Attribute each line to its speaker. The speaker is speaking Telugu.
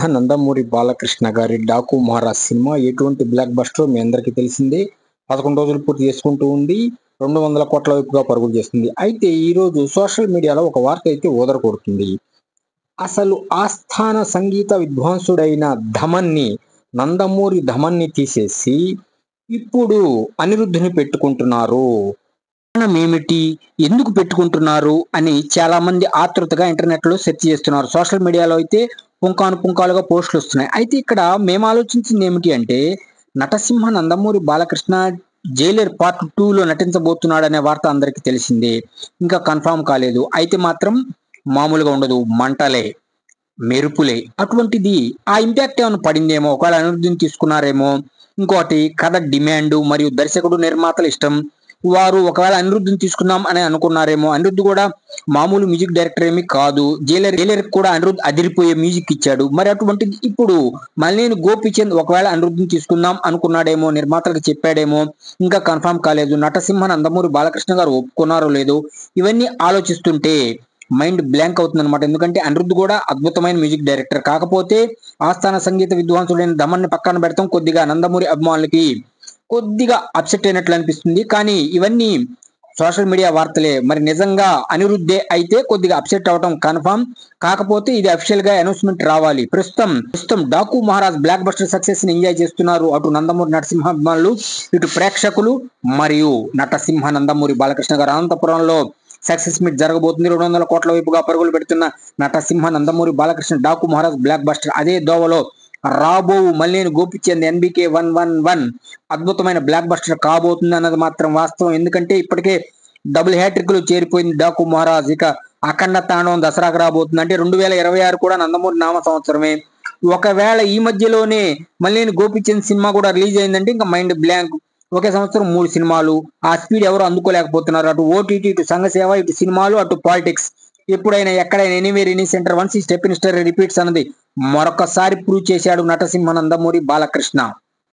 Speaker 1: నందమూరి బాలకృష్ణ గారి 'డాకు మహారాజ్' సినిమా ఎటువంటి బ్లాక్ బస్టర్ మీ అందరికీ తెలిసిందే. 11 రోజులు పూర్తి చేసుకుంటూ ఉంది. 200 కోట్ల వైపుగా పరుగులు చేస్తుంది. అయితే ఈరోజు సోషల్ మీడియాలో ఒక వార్త అయితే ఊదరగొడుతుంది. అసలు ఆస్థాన సంగీత విద్వాంసుడైన నందమూరి థమన్‌ని తీసేసి ఇప్పుడు అనిరుద్‌ని పెట్టుకుంటున్నారు. కారణమేమిటి? ఎందుకు పెట్టుకుంటున్నారు? అని చాలామంది ఆతృతగా ఇంటర్నెట్‌లో సెర్చ్ చేస్తున్నారు. సోషల్ మీడియాలో అయితే పుంకానుపుంకాలుగా పోస్టులొస్తున్నాయి. అయితే ఇక్కడ మేము ఆలోచించిందేమిటి అంటే, నటసింహ నందమూరి బాలకృష్ణ 'జైలర్ పార్ట్ 2లో నటించబోతున్నాడనే వార్త అందరికీ తెలిసిందే. ఇంకా కన్ఫర్మ్ కాలేదు. అయితే మాత్రం మామూలుగా ఉండదు. మంటలే, మెరుపులే. అటువంటిది ఆ ఇంపాక్ట్ ఏమైనా పడిందేమో, ఒకవేళ అనిరుద్‌ని తీసుకున్నారేమో, ఇంకోటి కథ డిమాండు మరియు దర్శకుడు, నిర్మాతల ఇష్టం. వారు ఒకవేళ అనిరుద్‌ని తీసుకుందాం అని అనుకున్నారేమో. అనిరుద్ కూడా మామూలు మ్యూజిక్ డైరెక్టర్ ఏమీ కాదు. జైలర్‌కి కూడా అనిరుద్ అదిరిపోయే మ్యూజిక్ ఇచ్చాడు. మరి అటువంటిది ఇప్పుడు మల్లేని గోపీచంద్ ఒకవేళ అనిరుద్‌ని తీసుకుందాం అనుకున్నాడేమో, నిర్మాతలకు చెప్పాడేమో, ఇంకా కన్ఫర్మ్ కాలేదు. నటసింహ నందమూరి బాలకృష్ణ గారు ఒప్పుకున్నారో లేదో, ఇవన్నీ ఆలోచిస్తుంటే మైండ్ బ్లాంక్ అవుతుందన్నమాట. ఎందుకంటే అనిరుద్ కూడా అద్భుతమైన మ్యూజిక్ డైరెక్టర్. కాకపోతే ఆస్థాన సంగీత విద్వాంసుడైన థమన్‌ని పక్కన పెడతాం. కొద్దిగా నందమూరి అభిమానులకి కొద్దిగా అప్సెట్ అయినట్లు అనిపిస్తుంది. కానీ ఇవన్నీ సోషల్ మీడియా వార్తలే. మరి నిజంగా అనిరుద్దే అయితే కొద్దిగా అప్సెట్ అవ్వటం కన్ఫర్మ్. కాకపోతే ఇది అఫీషియల్ గా అనౌన్స్‌మెంట్ రావాలి. ప్రస్తుతం 'Daaku Maharaj' block buster success ని ఎంజాయ్ చేస్తున్నారు. అటు నందమూరి నరసింహ అభిమానులు, ఇటు ప్రేక్షకులు మరియు నటసింహ నందమూరి బాలకృష్ణ గారు. అనంతపురంలో సక్సెస్ మీట్ జరగబోతుంది. 200 కోట్ల వైపుగా పరుగులు పెడుతున్న నటసింహ నందమూరి బాలకృష్ణ 'డాకు మహారాజ్' బ్లాక్ బస్టర్. అదే దోవలో రాబోవు మల్లేని గోపీచంద్ ఎన్బీకే 111 అద్భుతమైన బ్లాక్ బస్టర్ కాబోతుంది అన్నది మాత్రం వాస్తవం. ఎందుకంటే ఇప్పటికే డబుల్ హ్యాట్రిక్ లో చేరిపోయింది 'డాకు మహారాజ్'. ఇక అఖండ తాండవం దసరాకు రాబోతుంది. అంటే 2026 కూడా నందమూరి నామ సంవత్సరమే. ఒకవేళ ఈ మధ్యలోనే మల్లేని గోపీచంద్ సినిమా కూడా రిలీజ్ అయిందంటే ఇంకా మైండ్ బ్లాంక్. ఒకే సంవత్సరం 3 సినిమాలు. ఆ స్పీడ్ ఎవరు అందుకోలేకపోతున్నారు. అటు ఓటీటీ, ఇటు సంఘసేవ, ఇటు సినిమాలు, అటు పాలిటిక్స్. ఎప్పుడైనా ఎక్కడైనా ఎనీవేర్ ఎనీ సెంటర్ వన్స్ ఈ స్టెప్ ఇన్ స్టెప్ రిపీట్స్ అన్నది మరొకసారి ప్రూవ్ చేశాడు నటసింహ నందమూరి బాలకృష్ణ.